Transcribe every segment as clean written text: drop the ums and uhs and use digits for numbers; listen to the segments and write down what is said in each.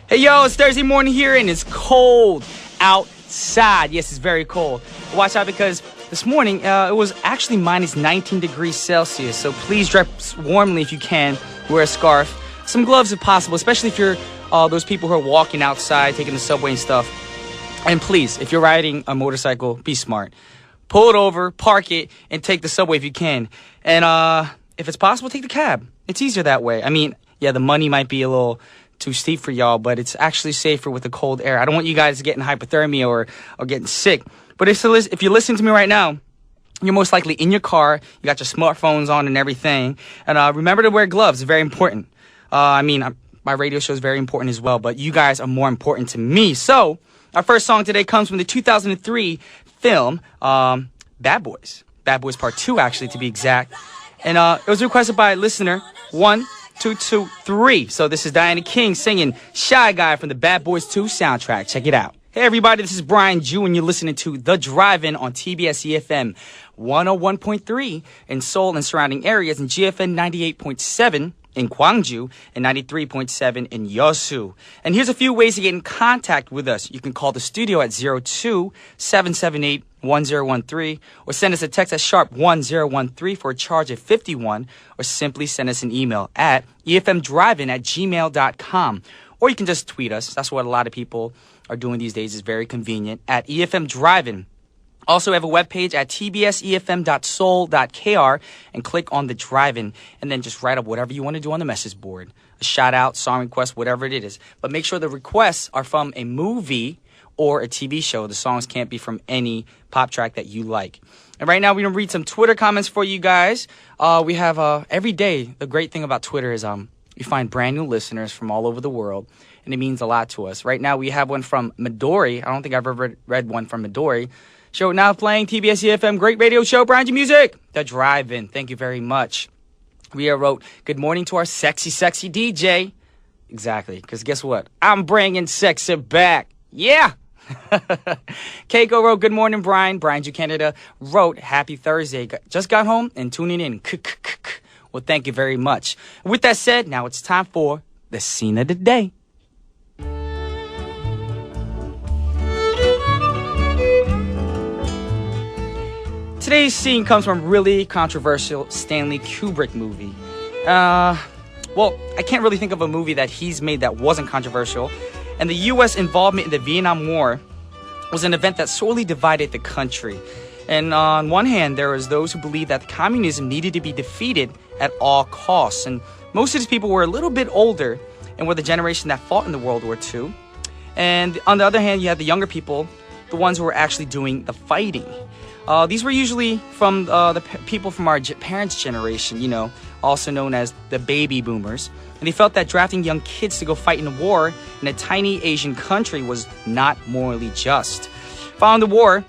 Hey yo, it's Thursday morning here and it's cold outside. Yes, it's very cold. Watch out because this morning it was actually minus 19 degrees Celsius. So please dress warmly if you can. Wear a scarf. Some gloves if possible, especially if you're those people who are walking outside, taking the subway and stuff. And please, if you're riding a motorcycle, be smart. Pull it over, park it, and take the subway if you can. And if it's possible, take the cab. It's easier that way. I mean, yeah, the money might be a little too steep for y'all, but it's actually safer with the cold air. I don't want you guys getting hypothermia or getting sick. But if you're listening to me right now, you're most likely in your car. You got your smartphones on and everything. And remember to wear gloves. It's very important. My radio show is very important as well, but you guys are more important to me. So our first song today comes from the 2003 film Bad Boys. Bad Boys Part 2, actually, to be exact. And it was requested by listener 1223. So this is Diana King singing Shy Guy from the Bad Boys 2 soundtrack. Check it out. Hey everybody, this is Brian Jew and you're listening to The Drive-In on TBS efm 101.3 in Seoul and surrounding areas and GFN 98.7 in Gwangju and 93.7 in Yeosu. And here's a few ways to get in contact with us. You can call the studio at 02-778-1013 or send us a text at sharp 1013 for a charge of 51 or simply send us an email at efmdrivein@gmail.com. Or you can just tweet us. That's what a lot of people are doing these days. It's very convenient at efmdrivein. Also, we have a webpage at tbsefm.soul.kr and click on the drive-in and then just write up whatever you want to do on the message board. A shout out, song request, whatever it is. But make sure the requests are from a movie or a TV show. The songs can't be from any pop track that you like. And right now, we're going to read some Twitter comments for you guys. We have every day. The great thing about Twitter is we find brand new listeners from all over the world. And it means a lot to us. Right now, we have one from Midori. I don't think I've ever read one from Midori. Show now playing TBS efm, great radio show, Brian G Music. The Drive-In. Thank you very much. Ria wrote, good morning to our sexy, sexy DJ. Exactly, because guess what? I'm bringing sexy back. Yeah. Keiko wrote, good morning, Brian. Brian G Canada wrote, happy Thursday. Just got home and tuning in. Well, thank you very much. With that said, now it's time for the scene of the day. Today's scene comes from a really controversial Stanley Kubrick movie. I can't really think of a movie that he's made that wasn't controversial. And the U.S. involvement in the Vietnam War was an event that sorely divided the country. And on one hand, there was those who believed that communism needed to be defeated at all costs. And most of these people were a little bit older and were the generation that fought in the World War II. And on the other hand, you had the younger people, the ones who were actually doing the fighting. These were usually from the people from our parents' generation, also known as the baby boomers. And they felt that drafting young kids to go fight in a war in a tiny Asian country was not morally just. Following the war,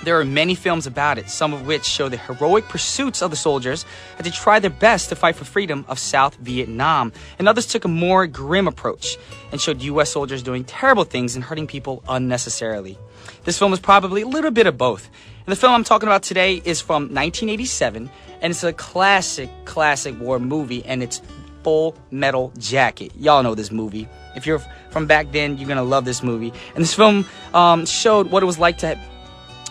there are many films about it, some of which show the heroic pursuits of the soldiers as they tried their best to fight for freedom of South Vietnam. And others took a more grim approach and showed U.S. soldiers doing terrible things and hurting people unnecessarily. This film is probably a little bit of both. And the film I'm talking about today is from 1987, and it's a classic war movie, and it's Full Metal Jacket. Y'all know this movie. If you're from back then, you're going to love this movie. And this film showed what it was like to have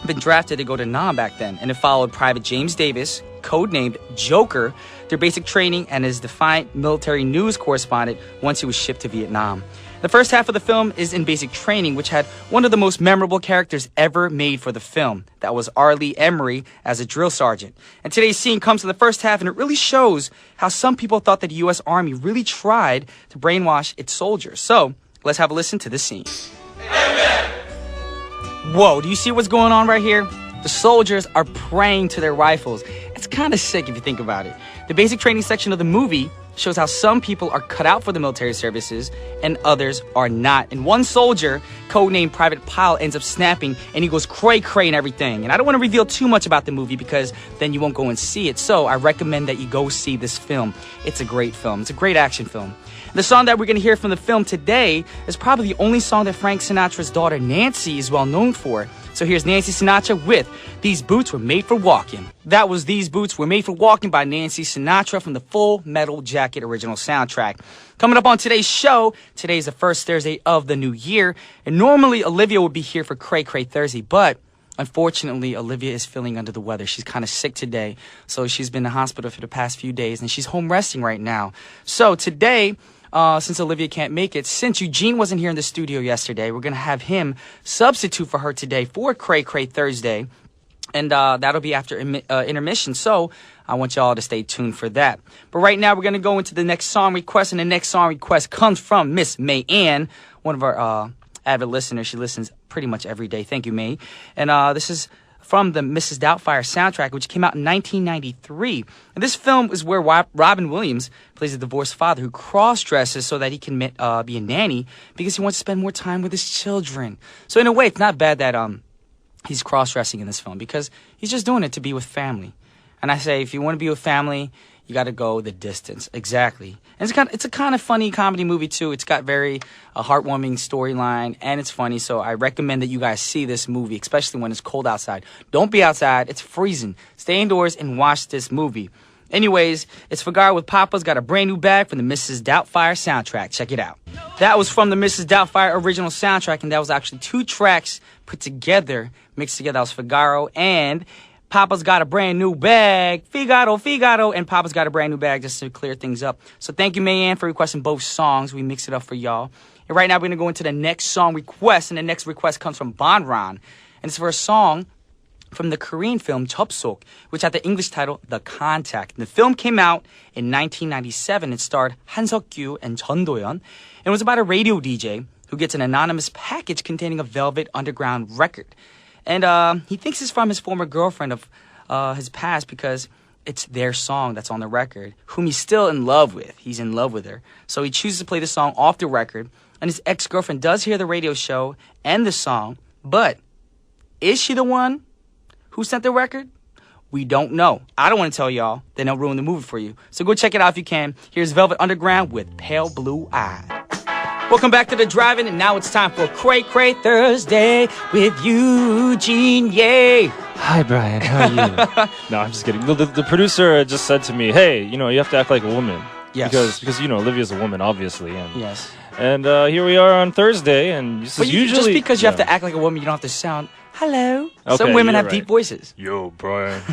been drafted to go to Nam back then. And it followed Private James Davis, codenamed Joker, their basic training and his defiant military news correspondent once he was shipped to Vietnam. The first half of the film is in basic training, which had one of the most memorable characters ever made for the film. That was R. Lee Emery as a drill sergeant. And today's scene comes to the first half, and it really shows how some people thought that the U.S. Army really tried to brainwash its soldiers. So, let's have a listen to this scene. Amen. Whoa, do you see what's going on right here? The soldiers are praying to their rifles. It's kind of sick if you think about it. The basic training section of the movie shows how some people are cut out for the military services and others are not. And one soldier, codenamed Private Pile, ends up snapping and he goes cray cray and everything. And I don't want to reveal too much about the movie because then you won't go and see it. So I recommend that you go see this film. It's a great film. It's a great action film. The song that we're going to hear from the film today is probably the only song that Frank Sinatra's daughter Nancy is well known for. So here's Nancy Sinatra with These Boots Were Made for Walking. That was These Boots Were Made for Walking by Nancy Sinatra from the Full Metal Jacket original soundtrack. Coming up on today's show, today is the first Thursday of the new year, and normally Olivia would be here for Cray Cray Thursday, but unfortunately, Olivia is feeling under the weather. She's kind of sick today, so she's been in the hospital for the past few days, and she's home resting right now. So today, since Olivia can't make it, since Eugene wasn't here in the studio yesterday, we're going to have him substitute for her today for Cray Cray Thursday, and that'll be after intermission, so I want y'all to stay tuned for that. But right now, we're going to go into the next song request, and the next song request comes from Miss May Ann, one of our avid listeners. She listens pretty much every day. Thank you, May. And this is from the Mrs. Doubtfire soundtrack, which came out in 1993. And this film is where Robin Williams plays a divorced father who cross-dresses so that he can be a nanny because he wants to spend more time with his children. So in a way, it's not bad that he's cross-dressing in this film because he's just doing it to be with family. And I say, if you want to be with family, you got to go the distance. Exactly. And it's a kind of funny comedy movie, too. It's got very heartwarming storyline, and it's funny. So I recommend that you guys see this movie, especially when it's cold outside. Don't be outside. It's freezing. Stay indoors and watch this movie. Anyways, it's Figaro with Papa's Got a Brand New Bag from the Mrs. Doubtfire soundtrack. Check it out. That was from the Mrs. Doubtfire original soundtrack, and that was actually 2 tracks put together, mixed together. That was Figaro and Papa's Got a Brand New Bag. Figaro, Figaro, and Papa's Got a Brand New Bag, just to clear things up. So thank you, Mayanne, for requesting both songs. We mixed it up for y'all. And right now, we're going to go into the next song request, and the next request comes from Bonran. And it's for a song from the Korean film 접속, which had the English title The Contact. And the film came out in 1997. It starred Han Seok-kyu and Jeon Do-yeon. And it was about a radio DJ who gets an anonymous package containing a Velvet Underground record. And he thinks it's from his former girlfriend of his past because it's their song that's on the record, whom he's still in love with. He's in love with her. So he chooses to play the song off the record. And his ex-girlfriend does hear the radio show and the song. But is she the one who sent the record? We don't know. I don't want to tell y'all. Then I'll ruin the movie for you. So go check it out if you can. Here's Velvet Underground with Pale Blue Eye. Welcome back to The Drive-In, and now it's time for Cray Cray Thursday with Eugene. Yay! Hi, Brian. How are you? No, I'm just kidding. The producer just said to me, hey, you have to act like a woman. Yes. Because Olivia's a woman, obviously. And, yes. And here we are on Thursday, and this is usually... Just because you have to act like a woman, you don't have to sound... Hello. Okay, some women have right. deep voices. Yo, Brian.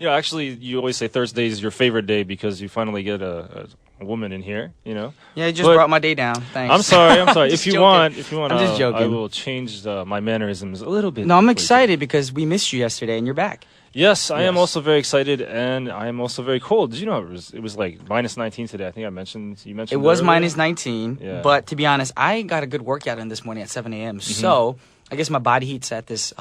Actually, you always say Thursday is your favorite day because you finally get a woman in here, Yeah, you just brought my day down. Thanks. I'm sorry. if you want, I'm just joking. I will change my mannerisms a little bit. No, I'm excited because we missed you yesterday and you're back. Yes, I am also very excited, and I am also very cold. Did you know it was like minus 19 today? I think you mentioned it was earlier. minus 19, yeah. But to be honest, I got a good workout in this morning at 7 a.m. Mm-hmm. So I guess my body heat's at this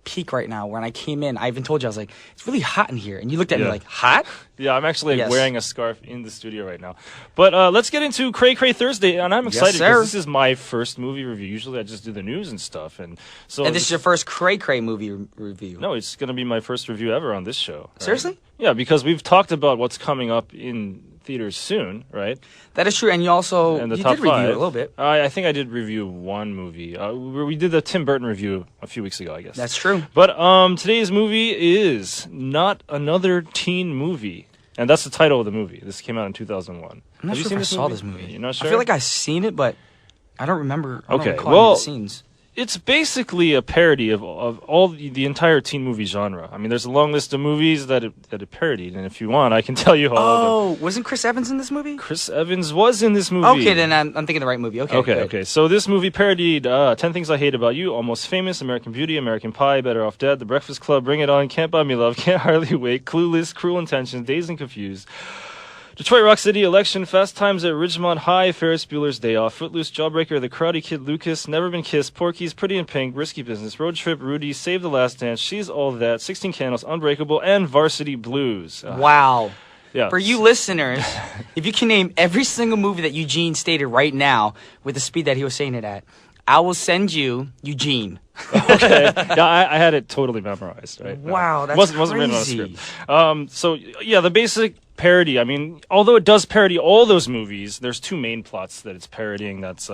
peak right now. When I came in, I even told you, I was like, it's really hot in here. And you looked at me like, hot? Yeah, I'm actually wearing a scarf in the studio right now. But let's get into Cray Cray Thursday, and I'm excited because this is my first movie review. Usually I just do the news and stuff. And this is your first Cray Cray movie review? No, it's going to be my first review ever on this show. Right? Seriously? Yeah, because we've talked about what's coming up in theaters soon, right? That is true, and you also and you did review a little bit. I think I did review one movie. We did the Tim Burton review a few weeks ago, I guess. That's true. But today's movie is Not Another Teen Movie, and that's the title of the movie. This came out in 2001. I'm not sure if I saw this movie. You're not sure? I feel like I've seen it, but I don't remember. I don't recall well, any of the scenes. It's basically a parody of all the entire teen movie genre. I mean, there's a long list of movies that it parodied, and if you want, I can tell you all of them. Oh, wasn't Chris Evans in this movie? Chris Evans was in this movie. Okay, then I'm thinking the right movie. Okay. So this movie parodied 10 Things I Hate About You, Almost Famous, American Beauty, American Pie, Better Off Dead, The Breakfast Club, Bring It On, Can't Buy Me Love, Can't Hardly Wait, Clueless, Cruel Intentions, Dazed and Confused, Detroit Rock City, Election, Fast Times at Ridgemont High, Ferris Bueller's Day Off, Footloose, Jawbreaker, The Karate Kid, Lucas, Never Been Kissed, Porky's, Pretty in Pink, Risky Business, Road Trip, Rudy, Save the Last Dance, She's All That, 16 Candles, Unbreakable, and Varsity Blues. Wow. Yeah. For you listeners, if you can name every single movie that Eugene stated right now with the speed that he was saying it at, I will send you Eugene. Okay. Yeah, I had it totally memorized. Right. Wow, that's wasn't written on a crazy. script. So yeah, the basic parody. I mean, although it does parody all those movies, there's two main plots that it's parodying. That's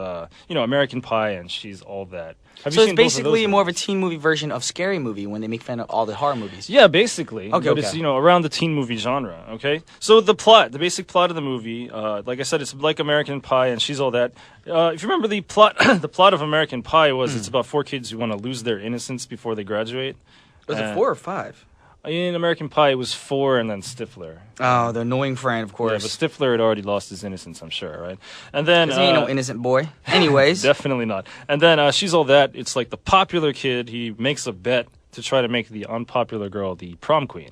American Pie and She's All That. Have So you it's seen both of basically those more of a movies? teen movie version of Scary Movie when they make fun of all the horror movies. Yeah, basically. Okay, but okay. it's around the teen movie genre. Okay, so the basic plot of the movie, like I said, it's like American Pie and She's All That. If you remember the plot, the plot of American Pie was it's about four kids who want to lose their innocence before they graduate. Was it 4 or 5? In American Pie, it was 4 and then Stifler. Oh, the annoying friend, of Yeah, course. but Stifler had already lost his innocence, I'm sure, right? And then 'Cause he ain't no innocent boy. Anyways. definitely not. And then She's All That. It's like the popular kid. He makes a bet to try to make the unpopular girl the prom queen.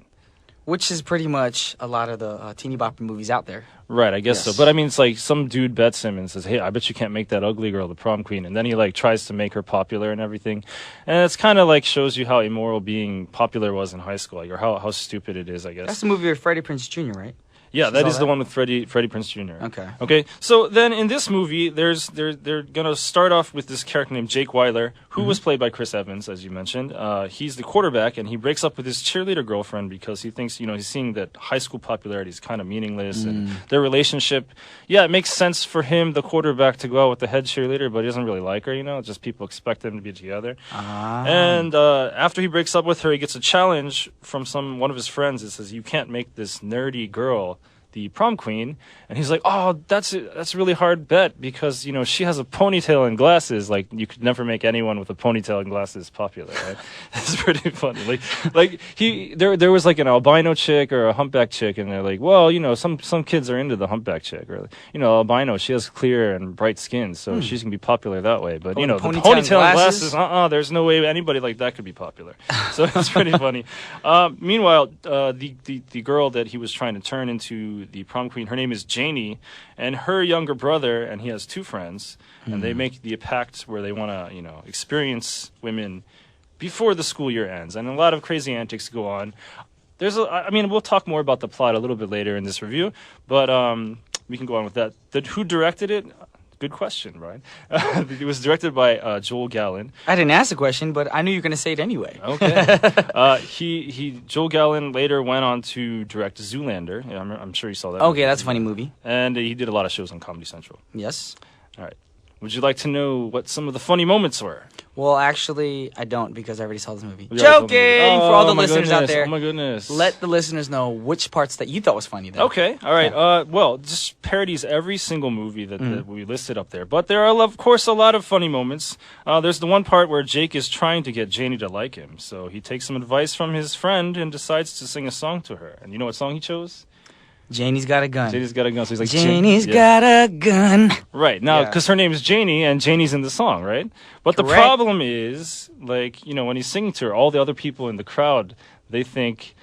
Which is pretty much a lot of the teeny bopper movies out there. Right, I guess Yes. so. But I mean, it's like some dude bets him and says, "Hey, I bet you can't make that ugly girl the prom queen." And then he like tries to make her popular and everything. And it's kind of like shows you how immoral being popular was in high school, like, or how stupid it is, I guess. That's the movie with Freddie Prinze Jr., right? Yeah, She's that All is the That? one with Freddie Prinze Jr. Okay. Okay. So then in this movie, they're gonna start off with this character named Jake Weiler, who was played by Chris Evans, as you mentioned. He's the quarterback, and he breaks up with his cheerleader girlfriend because he thinks he's seeing that high school popularity is kind of meaningless, and their relationship. Yeah, it makes sense for him, the quarterback, to go out with the head cheerleader, but he doesn't really like her. Just people expect them to be together. And after he breaks up with her, he gets a challenge from one of his friends. It says, "You can't make this nerdy girl the prom queen," and he's like, "Oh, that's a really hard bet because she has a ponytail and glasses. Like you could never make anyone with a ponytail and glasses popular." Right? It's pretty funny. Like there was like an albino chick or a humpback chick, and they're like, "Well, some kids are into the humpback chick, or albino. She has clear and bright skin, so she's gonna be popular that way. But the ponytail and glasses, there's no way anybody like that could be popular." So it's pretty funny. Meanwhile, the girl that he was trying to turn into the prom queen, her name is Janie, and her younger brother, and he has 2 friends, and they make the pact where they want to, experience women before the school year ends, and a lot of crazy antics go on. We'll talk more about the plot a little bit later in this review, but we can go on with that. Who directed it? Good question, Brian. It was directed by Joel Gallen. I didn't ask the question, but I knew you were going to say it anyway. Okay. Joel Gallen later went on to direct Zoolander. Yeah, I'm sure you saw that. Okay, that's a funny movie. And he did a lot of shows on Comedy Central. Yes. All right. Would you like to know what some of the funny moments were? Well, actually, I don't because I already saw this movie. You already saw the movie. Joking! For all the my listeners out goodness, there. Oh, my goodness. Let the listeners know which parts that you thought was funny, though. Okay, all right. Yeah. Well, just parodies every single movie that we listed up there. But there are, of course, a lot of funny moments. There's the one part where Jake is trying to get Janie to like him. So he takes some advice from his friend and decides to sing a song to her. And you know what song he chose? Janie's got a gun. Janie's got a gun. So he's like, Janie's got a gun. Right. Now, Yeah. because her name is Janie, and Janie's in the song, right? But the Correct. problem is, when he's singing to her, all the other people in the crowd, they think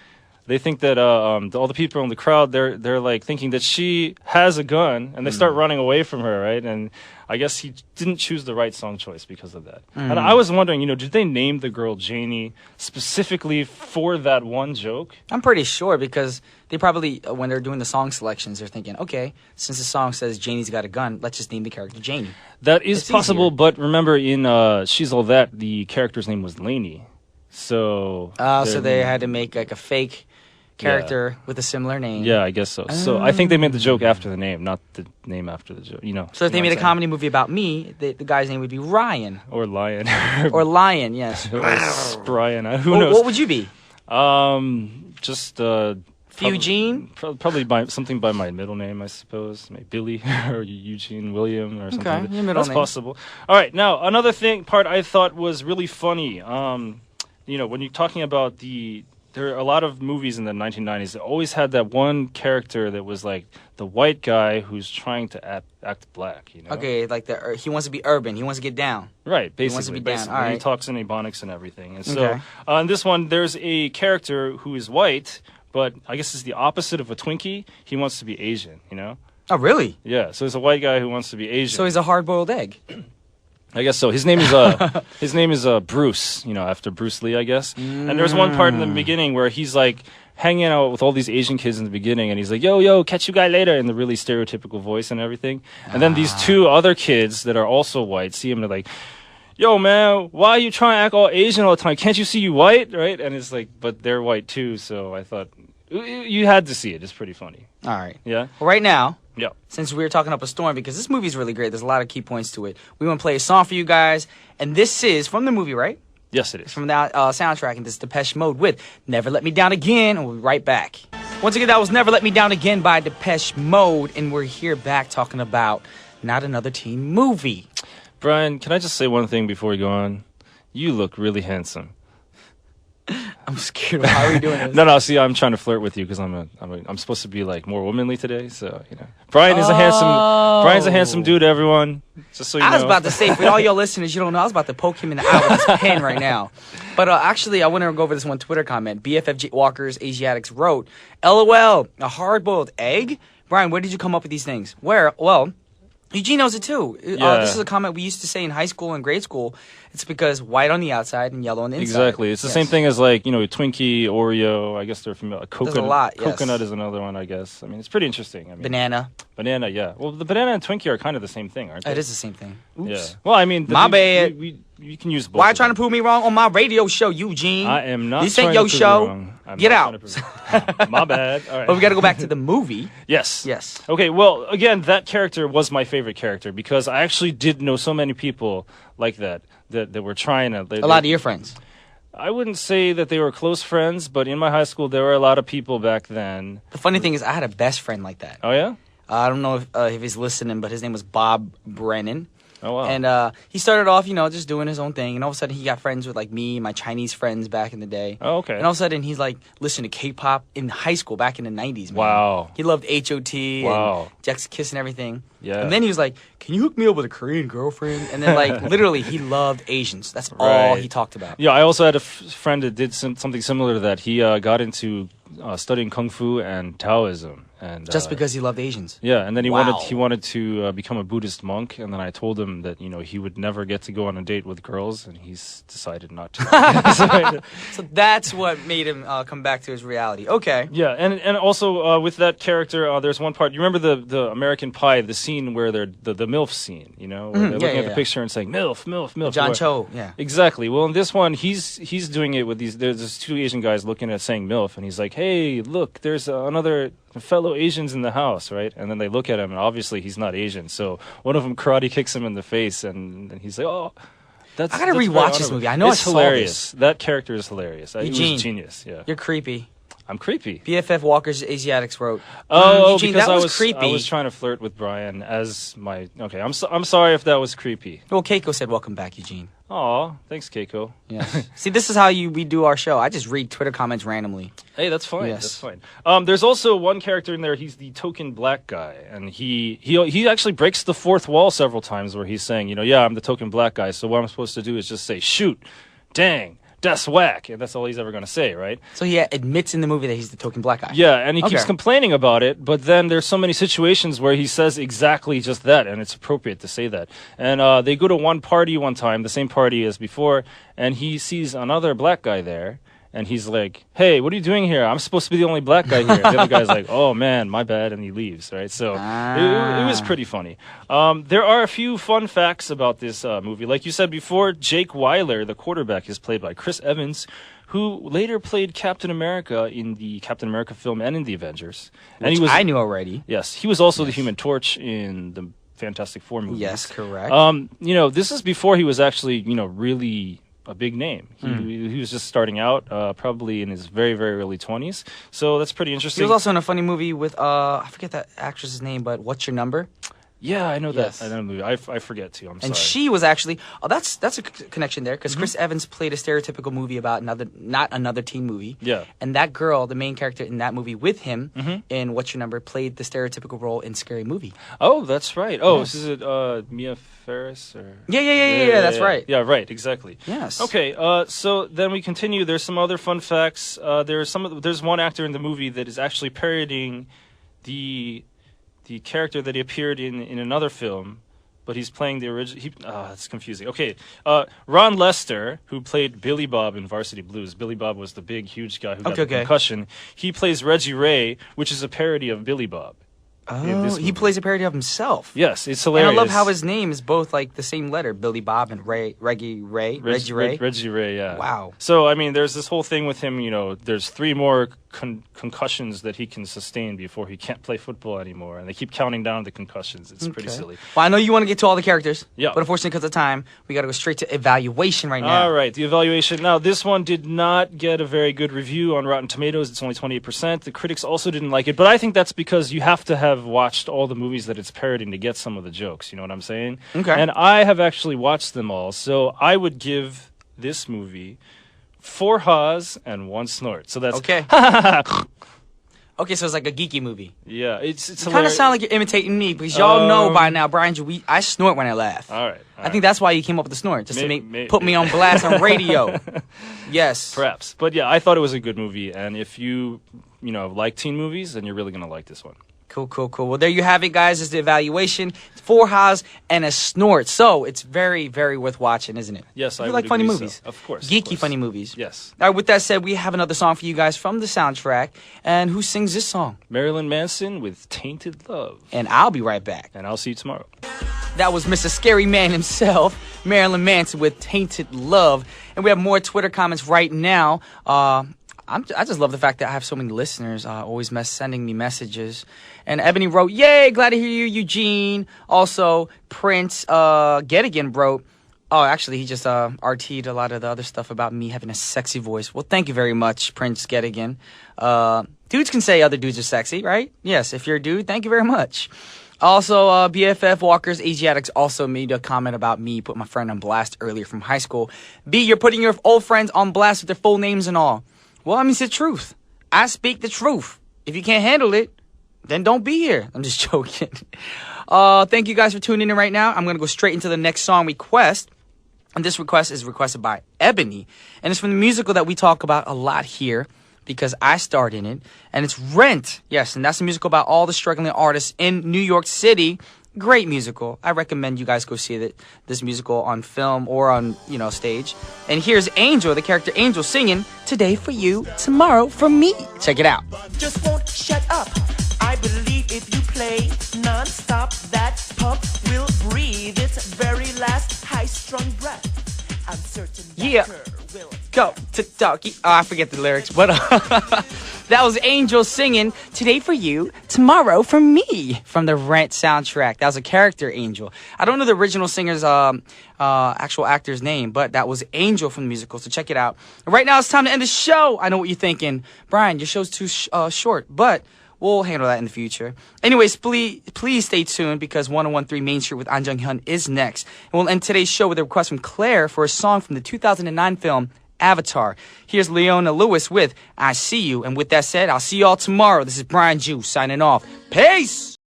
that all the people in the crowd, they're like thinking that she has a gun, and they start running away from her, right? And I guess he didn't choose the right song choice because of that. And I was wondering, did they name the girl Janie specifically for that one joke? I'm pretty sure because they probably, when they're doing the song selections, they're thinking, okay, since the song says Janie's got a gun, let's just name the character Janie. That is It's possible, easier. but remember in She's All That, the character's name was Lainey. So So they had to make like a fake character with a similar name. Yeah, I guess so. So I think they made the joke after the name, not the name after the joke. So if they you know made a what I'm comedy movie about me, the guy's name would be Ryan. saying? Or Lion, Or Lion, yes. or Brian. Who What knows? would you be? Just Eugene? Probably something by my middle name, I suppose. Maybe Billy or Eugene William or something. Okay, like that. your middle That's name. possible. All right, now another part I thought was really funny. When you're talking about there are a lot of movies in the 1990s that always had that one character that was like the white guy who's trying to act black. Okay, like he wants to be urban. He wants to get down. Right, basically. wants to be down, basically. all right. He talks in Ebonics and everything. And so, Okay. in this one, there's a character who is white, but I guess it's the opposite of a Twinkie. He wants to be Asian, Oh, really? Yeah, so there's a white guy who wants to be Asian. So he's a hard-boiled egg. I guess so. His name is Bruce, after Bruce Lee, I guess. And there's one part in the beginning where he's like hanging out with all these Asian kids in the beginning, and he's like, yo, catch you guy later, in the really stereotypical voice and everything. And then these 2 other kids that are also white see him, and they're like, yo, man, why are you trying to act all Asian all the time? Can't you see you white, right? And it's like, but they're white too, so I thought You had to see it. It's pretty funny. All right. Yeah? Well, right now, Yeah. since we were talking up a storm, because this movie's really great, there's a lot of key points to it. We want to play a song for you guys, and this is from the movie, right? Yes, it It's is. from the soundtrack, and this is Depeche Mode with Never Let Me Down Again, and we'll be right back. Once again, that was Never Let Me Down Again by Depeche Mode, and we're here back talking about Not Another Teen Movie. Brian, can I just say one thing before we go on? You look really handsome. I'm scared. How are we doing this? No. See, I'm trying to flirt with you because I'm supposed to be like more womanly today. So Brian is Brian's a handsome dude. Everyone, just so you know. I was about to say, for all your listeners, you don't know, I was about to poke him in the eye with his pen right now. But actually, I want to go over this one Twitter comment. BFF Walker's Asiatics wrote, "LOL, a hard-boiled egg." Brian, where did you come up with these things? Where? Well, Eugene knows it too. This is a comment we used to say in high school and grade school. It's because white on the outside and yellow on the inside. Exactly. It's the same thing as like, Twinkie, Oreo. I guess they're familiar. There's a lot, yes. Coconut is another one, I guess. I mean, it's pretty interesting. Banana. Banana, yeah. Well, the banana and Twinkie are kind of the same thing, aren't they? It is the same thing. Oops. Yeah. Well, I mean, My bad. You can use both. Why are you of trying to them. prove me wrong on my radio show, Eugene? I am not. This trying ain't your to prove show. you wrong. I'm Get not out. trying to prove- My bad. All right. But we got to go back to the movie. Yes. Yes. Okay, well, again, that character was my favorite character because I actually did know so many people like that were trying to... A lot of your friends. I wouldn't say that they were close friends, but in my high school, there were a lot of people back then. The funny thing is, I had a best friend like that. Oh, yeah? I don't know if he's listening, but his name was Bob Brennan. Oh, wow. And he started off, just doing his own thing. And all of a sudden, he got friends with, like, me, my Chinese friends back in the day. Oh, okay. And all of a sudden, he's, like, listening to K-pop in high school back in the 90s, man. Wow. He loved H.O.T. Wow. and Jack's Kiss and everything. Yeah. And then he was like, can you hook me up with a Korean girlfriend? And then, like, literally, he loved Asians. That's all Right. he talked about. Yeah, I also had a friend that did something similar to that. He got into studying Kung Fu and Taoism. And Just because he loved Asians. Yeah, and then he Wow. wanted to become a Buddhist monk, and then I told him that he would never get to go on a date with girls, and he's decided not to. So that's what made him come back to his reality. Okay. Yeah, and also with that character, there's one part. You remember the American Pie, the scene where they're the MILF scene, where they're looking at the picture and saying MILF, MILF, MILF. John Cho, yeah. Exactly. Well, in this one, he's doing it with there's two Asian guys looking at saying MILF, and he's like, hey, look, there's another fellow Asians in the house, right? And then they look at him, and obviously he's not Asian. So one of them karate kicks him in the face, and he's like, oh. I gotta that's very rewatch this honorable. movie. I know it's I saw hilarious. That character is hilarious. It Eugene, was genius. Yeah, You're creepy. I'm creepy. BFF Walker's Asiatics wrote. Oh, Eugene, because that was creepy. I was trying to flirt with Brian as my. Okay, I'm sorry if that was creepy. Well, Keiko said, "Welcome back, Eugene." Aw, thanks, Keiko. Yes. See, this is how we do our show. I just read Twitter comments randomly. Hey, that's fine. Yes. That's fine. There's also one character in there. He's the token black guy, and he actually breaks the fourth wall several times, where he's saying, yeah, I'm the token black guy. So what I'm supposed to do is just say, shoot, dang. That's whack, and that's all he's ever going to say, right? So he admits in the movie that he's the token black guy. Yeah, and he keeps Okay. complaining about it, but then there's so many situations where he says exactly just that, and it's appropriate to say that. And they go to one party one time, the same party as before, and he sees another black guy there, and he's like, hey, what are you doing here? I'm supposed to be the only black guy here. The other guy's like, oh, man, my bad, and he leaves, right? So it was pretty funny. There are a few fun facts about this movie. Like you said before, Jake Weiler, the quarterback, is played by Chris Evans, who later played Captain America in the Captain America film and in the Avengers. And Which I knew already. Yes, he was also the Human Torch in the Fantastic Four movies. Yes, correct. This is before he was actually, really a big name. He was just starting out, probably in his very, very early 20s. So that's pretty interesting. He was also in a funny movie with, I forget that actress's name, but What's Your Number? Yeah, I know Yes. that. I know the movie. I forget too. I'm sorry. And she was actually that's a connection there because Chris Evans played a stereotypical movie about not another teen movie. Yeah. And that girl, the main character in that movie with him in What's Your Number, played the stereotypical role in Scary Movie. Oh, that's right. Oh, Yes. is it Mia Ferris or? Yeah, that's right. Yeah, right. Exactly. Yes. Okay. So then we continue. There's some other fun facts. There's one actor in the movie that is actually parodying the character that he appeared in another film, but he's playing the original. It's confusing. Okay, Ron Lester, who played Billy Bob in Varsity Blues. Billy Bob was the big, huge guy who got the concussion. He plays Reggie Ray, which is a parody of Billy Bob. in this movie. He plays a parody of himself. Yes, it's And hilarious. I love how his name is both like the same letter, Billy Bob and Reggie Ray. Reggie Ray, yeah. Wow. So, I mean, there's this whole thing with him, there's 3 more concussions that he can sustain before he can't play football anymore. And they keep counting down the concussions. It's pretty silly. Well, I know you want to get to all the characters. Yeah. But unfortunately, because of time, we got to go straight to evaluation right now. All right, the evaluation. Now, this one did not get a very good review on Rotten Tomatoes. It's only 28%. The critics also didn't like it. But I think that's because you have to have watched all the movies that it's parodying to get some of the jokes. You know what I'm saying? Okay. And I have actually watched them all. So I would give this movie 4 haws and 1 snort. So that's... Okay. Okay, so it's like a geeky movie. Yeah, it's You kind of hilarious. sound like you're imitating me, because y'all know by now, Brian, I snort when I laugh. All right. I think that's why you came up with the snort, just to put me maybe. on blast on radio. Yes. Perhaps. But yeah, I thought it was a good movie. And if you like teen movies, then you're really going to like this one. Cool. Well, there you have it, guys. It's the evaluation. It's 4 haws and a snort. So it's very, very worth watching, isn't it? Yes, I You would like funny agree movies. So. Of course. Geeky funny movies. Yes. All right, with that said, we have another song for you guys from the soundtrack. And who sings this song? Marilyn Manson with Tainted Love. And I'll be right back. And I'll see you tomorrow. That was Mr. Scary Man himself, Marilyn Manson with Tainted Love. And we have more Twitter comments right now. I just love the fact that I have so many listeners always sending me messages. And Ebony wrote, "Yay, glad to hear you, Eugene." Also, Prince Gettigan wrote, oh, actually, he just RT'd a lot of the other stuff about me having a sexy voice. Well, thank you very much, Prince Gettigan. Dudes can say other dudes are sexy, right? Yes, if you're a dude, thank you very much. Also, BFF Walker's Asiatics also made a comment about me, put my friend on blast earlier from high school. B, you're putting your old friends on blast with their full names and all. Well, I mean, it's the truth. I speak the truth. If you can't handle it, then don't be here. I'm just joking. Thank you guys for tuning in right now. I'm going to go straight into the next song request. And this request is requested by Ebony. And it's from the musical that we talk about a lot here because I starred in it. And it's Rent. Yes, and that's a musical about all the struggling artists in New York City. Great musical. I recommend you guys go see this musical on film or on, stage. And here's Angel, the character Angel, singing Today for You, Tomorrow for Me. Check it out. Just won't shut up. I believe if you play non-stop, that pump will breathe its very last high-strung breath. I'm certain Yeah. will Go to doggy. Oh, I forget the lyrics, but that was Angel singing Today for You, Tomorrow for Me from the Rent soundtrack. That was a character, Angel. I don't know the original singer's actual actor's name, but that was Angel from the musical, so check it out. Right now, it's time to end the show. I know what you're thinking. Brian, your show's too short, but we'll handle that in the future. Anyways, please stay tuned because 1013 Main Street with An Jung-hyun is next. And we'll end today's show with a request from Claire for a song from the 2009 film Avatar. Here's Leona Lewis with I See You. And with that said, I'll see y'all tomorrow. This is Brian Ju signing off. Peace!